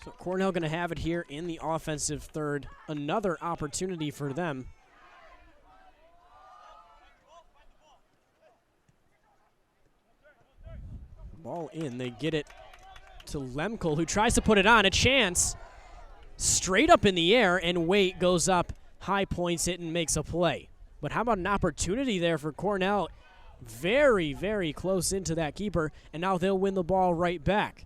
So Cornell going to have it here in the offensive third. Another opportunity for them. Ball in. They get it to Lemkel, who tries to put it on. A chance. Straight up in the air, and Waite goes up, high points it, and makes a play. But how about an opportunity there for Cornell? Very, very close into that keeper, and now they'll win the ball right back.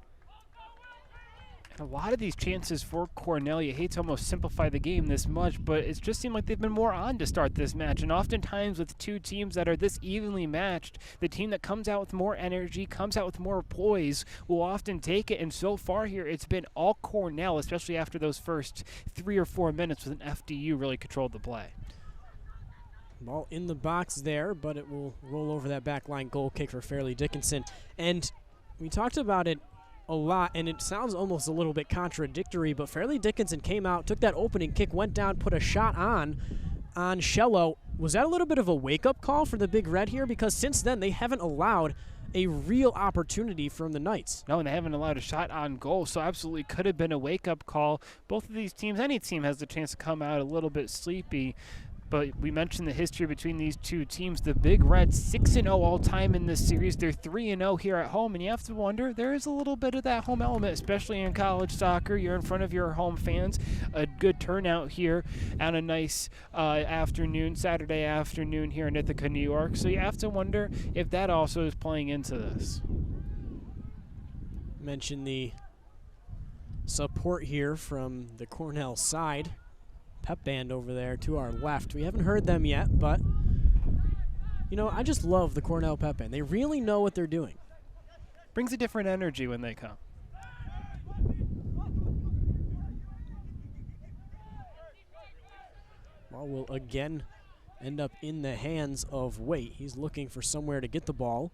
A lot of these chances for Cornell, you hate to almost simplify the game this much, but it just seemed like they've been more on to start this match. And oftentimes with two teams that are this evenly matched, the team that comes out with more energy, comes out with more poise, will often take it. And so far here, it's been all Cornell, especially after those first 3 or 4 minutes with an FDU really controlled the play. Ball in the box there, but it will roll over that back line goal kick for Fairleigh Dickinson. And we talked about it a lot, and it sounds almost a little bit contradictory, but Fairleigh Dickinson came out, took that opening kick, went down, put a shot on Shello. Was that a little bit of a wake-up call for the Big Red here? Because since then, they haven't allowed a real opportunity from the Knights. No, and they haven't allowed a shot on goal, so absolutely could have been a wake-up call. Both of these teams, any team has the chance to come out a little bit sleepy. But we mentioned the history between these two teams. The Big Reds 6-0 all time in this series. They're 3-0 here at home, and you have to wonder, there is a little bit of that home element, especially in college soccer. You're in front of your home fans. A good turnout here on a nice afternoon, Saturday afternoon here in Ithaca, New York. So you have to wonder if that also is playing into this. Mention the support here from the Cornell side. Pep band over there to our left. We haven't heard them yet, but, you know, I just love the Cornell Pep band. They really know what they're doing. Brings a different energy when they come. Ball will again end up in the hands of Waite. He's looking for somewhere to get the ball.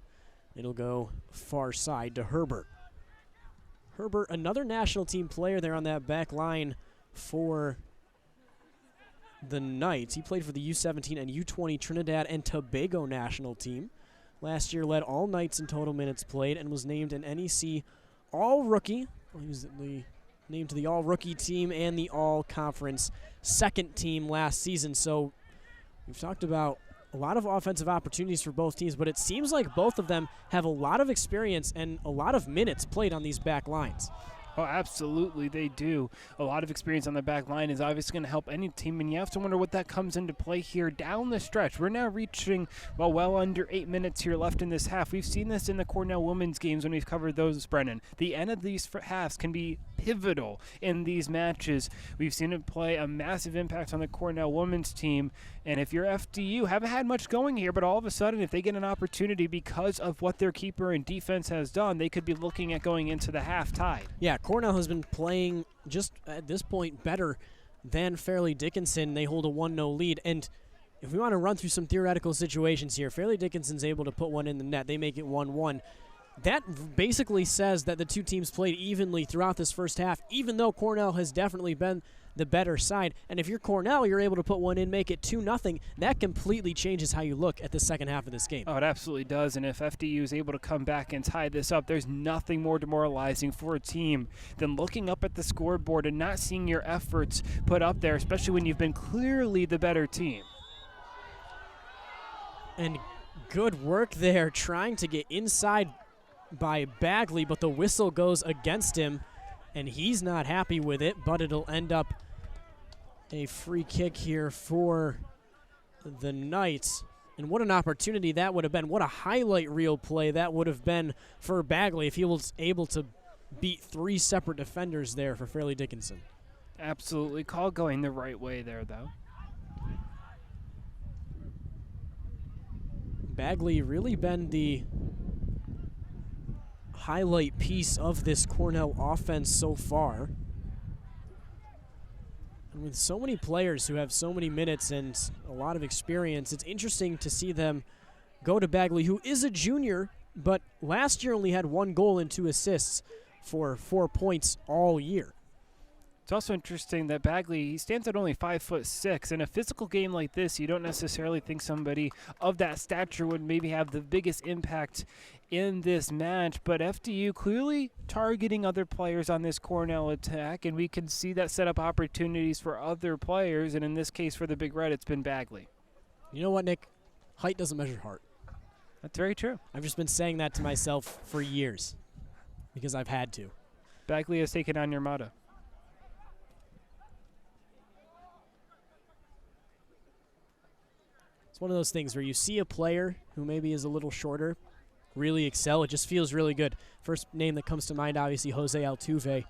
It'll go far side to Herbert. Herbert, another national team player there on that back line for the Knights. He played for the U17 and U20 Trinidad and Tobago national team. Last year led all Knights in total minutes played and was named an NEC All-Rookie. Well, he was named to the All-Rookie team and the All-Conference second team last season. So we've talked about a lot of offensive opportunities for both teams, but it seems like both of them have a lot of experience and a lot of minutes played on these back lines. Oh, absolutely, they do. A lot of experience on the back line is obviously going to help any team, and you have to wonder what that comes into play here down the stretch. We're now reaching, well under 8 minutes here left in this half. We've seen this in the Cornell women's games when we've covered those, Brennan. The end of these halves can be pivotal in these matches. We've seen it play a massive impact on the Cornell women's team, and if you're FDU, haven't had much going here, but all of a sudden, if they get an opportunity because of what their keeper and defense has done, they could be looking at going into the half tied. Yeah, Cornell has been playing just at this point better than Fairleigh Dickinson. They hold a 1-0 lead, and if we want to run through some theoretical situations here, Fairleigh Dickinson's able to put one in the net. They make it 1-1. That basically says that the two teams played evenly throughout this first half, even though Cornell has definitely been the better side. And if you're Cornell, you're able to put one in, make it 2-0. That completely changes how you look at the second half of this game. Oh, it absolutely does. And if FDU is able to come back and tie this up, there's nothing more demoralizing for a team than looking up at the scoreboard and not seeing your efforts put up there, especially when you've been clearly the better team. And good work there trying to get inside by Bagley, but the whistle goes against him, and he's not happy with it, but it'll end up a free kick here for the Knights. And what an opportunity that would have been. What a highlight reel play that would have been for Bagley if he was able to beat 3 separate defenders there for Fairleigh Dickinson. Absolutely. Call going the right way there, though. Bagley really been the highlight piece of this Cornell offense so far. And with so many players who have so many minutes and a lot of experience, it's interesting to see them go to Bagley, who is a junior, but last year only had 1 goal and 2 assists for 4 points all year. It's also interesting that Bagley, he stands at only 5'6". In a physical game like this, you don't necessarily think somebody of that stature would maybe have the biggest impact in this match, but FDU clearly targeting other players on this Cornell attack, and we can see that set up opportunities for other players, and in this case for the Big Red, it's been Bagley. You know what, Nick? Height doesn't measure heart. That's very true. I've just been saying that to myself for years because I've had to. Bagley has taken on your motto. It's one of those things where you see a player who maybe is a little shorter really excel. It just feels really good. First name that comes to mind, obviously, Jose Altuve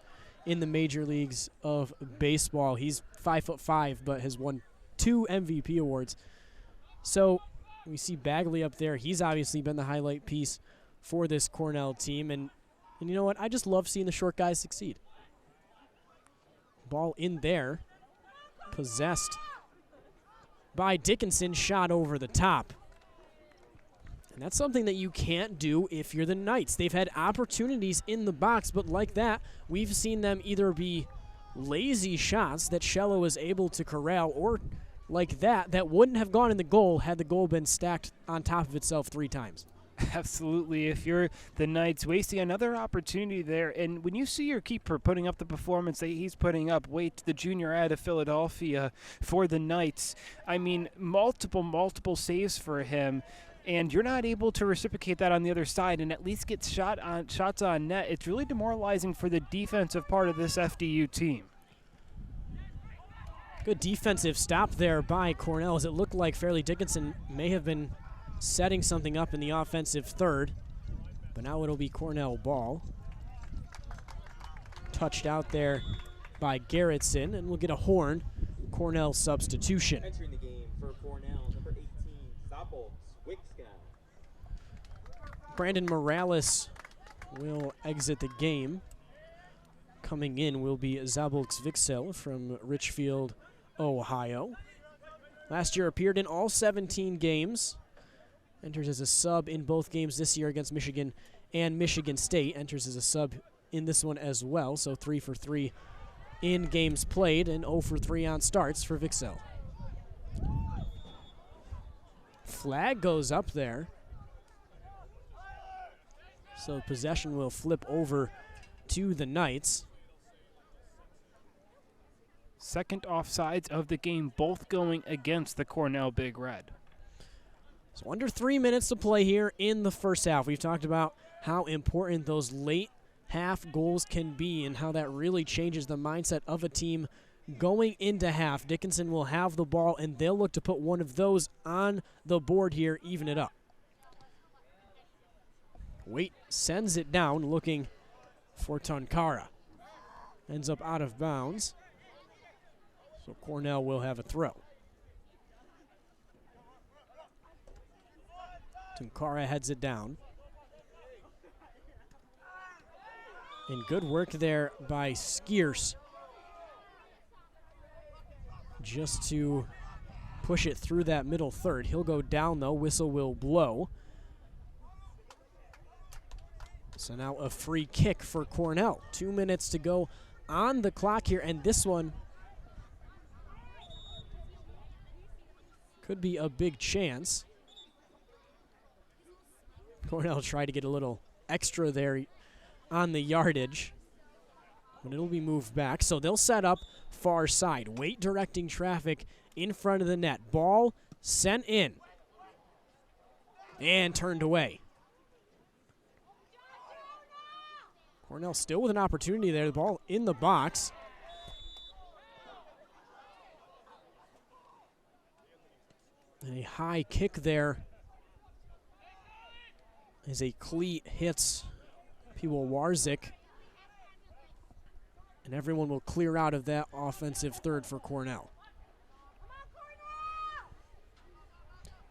in the major leagues of baseball. He's 5'5", but has won 2 MVP awards. So we see Bagley up there. He's obviously been the highlight piece for this Cornell team. And you know what? I just love seeing the short guys succeed. Ball in there. Possessed by Dickinson, shot over the top. And that's something that you can't do if you're the Knights. They've had opportunities in the box, but like that, we've seen them either be lazy shots that Shello is able to corral, or like that wouldn't have gone in the goal had the goal been stacked on top of itself 3 times. Absolutely. If you're the Knights, wasting another opportunity there, and when you see your keeper putting up the performance that he's putting up, Waite, the junior out of Philadelphia for the Knights, I mean, multiple saves for him, and you're not able to reciprocate that on the other side and at least get shots on net, it's really demoralizing for the defensive part of this FDU team. Good defensive stop there by Cornell, as it looked like Fairleigh Dickinson may have been setting something up in the offensive third, but now it'll be Cornell ball. Touched out there by Garrettson, and we'll get a horn. Cornell substitution. Entering the game for Cornell, number 18, Zappel Wickska. Brandon Morales will exit the game. Coming in will be Zabulks Vixel from Richfield, Ohio. Last year appeared in all 17 games. Enters as a sub in both games this year against Michigan and Michigan State. Enters as a sub in this one as well, so 3 for 3 in games played and 0 for 3 on starts for Vixel. Flag goes up there. So possession will flip over to the Knights. Second offsides of the game, both going against the Cornell Big Red. So under 3 minutes to play here in the first half. We've talked about how important those late half goals can be and how that really changes the mindset of a team going into half. Dickinson will have the ball, and they'll look to put one of those on the board here, even it up. Waite sends it down, looking for Tonkara. Ends up out of bounds. So Cornell will have a throw. Tonkara heads it down. And good work there by Skierce, just to push it through that middle third. He'll go down, though. Whistle will blow. So now a free kick for Cornell. 2 minutes to go on the clock here, and this one could be a big chance. Cornell tried to get a little extra there on the yardage, but it'll be moved back. So they'll set up far side. Waite directing traffic in front of the net. Ball sent in and turned away. Cornell still with an opportunity there. The ball in the box. And a high kick there as a cleat hits Piwowarczyk. And everyone will clear out of that offensive third for Cornell.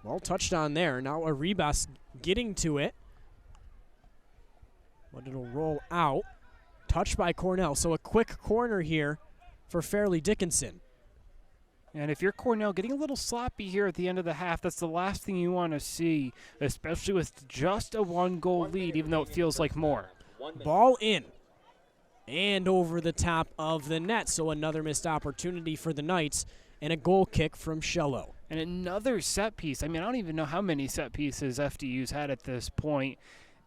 Well touched on there. Now Arribas getting to it. But it'll roll out. Touched by Cornell. So a quick corner here for Fairleigh Dickinson. And if you're Cornell getting a little sloppy here at the end of the half, that's the last thing you want to see, especially with just a 1-goal lead, even though it feels like more. Ball in. and over the top of the net. So another missed opportunity for the Knights and a goal kick from Shello. And another set piece. I mean, I don't even know how many set pieces FDU's had at this point.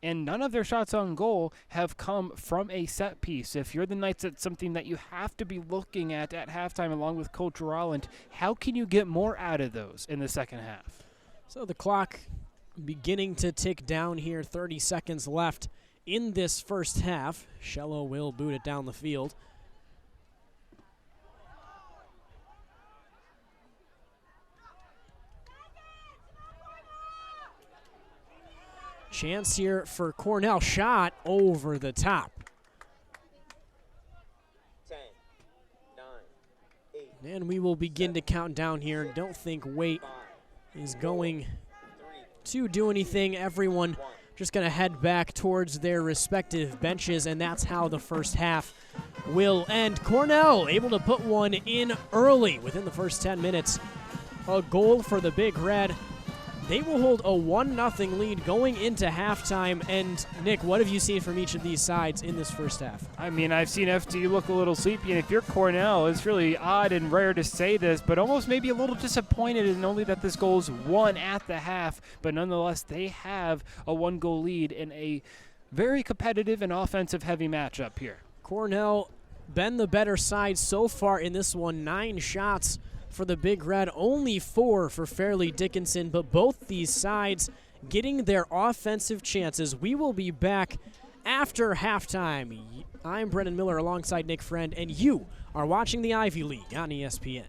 And none of their shots on goal have come from a set piece. If you're the Knights, it's something that you have to be looking at halftime along with Coach Rowland. How can you get more out of those in the second half? So the clock beginning to tick down here, 30 seconds left in this first half. Shello will boot it down the field. Chance here for Cornell, shot over the top. 10, 9, 8, And we will begin to count down here. Don't think Waite 5, is going 3, to do anything. Everyone 1. just going to head back towards their respective benches, and that's how the first half will end. Cornell able to put one in early within the first 10 minutes. A goal for the Big Red. They will hold a 1-0 lead going into halftime. And, Nick, what have you seen from each of these sides in this first half? I mean, I've seen FDU look a little sleepy, and if you're Cornell, it's really odd and rare to say this, but almost maybe a little disappointed in only that this goal's won at the half, but nonetheless, they have a 1-goal lead in a very competitive and offensive-heavy matchup here. Cornell been the better side so far in this one. 9 shots for the Big Red, only 4 for Fairleigh Dickinson, but both these sides getting their offensive chances. We will be back after halftime. I'm Brennan Miller alongside Nick Friend, and you are watching the Ivy League on ESPN.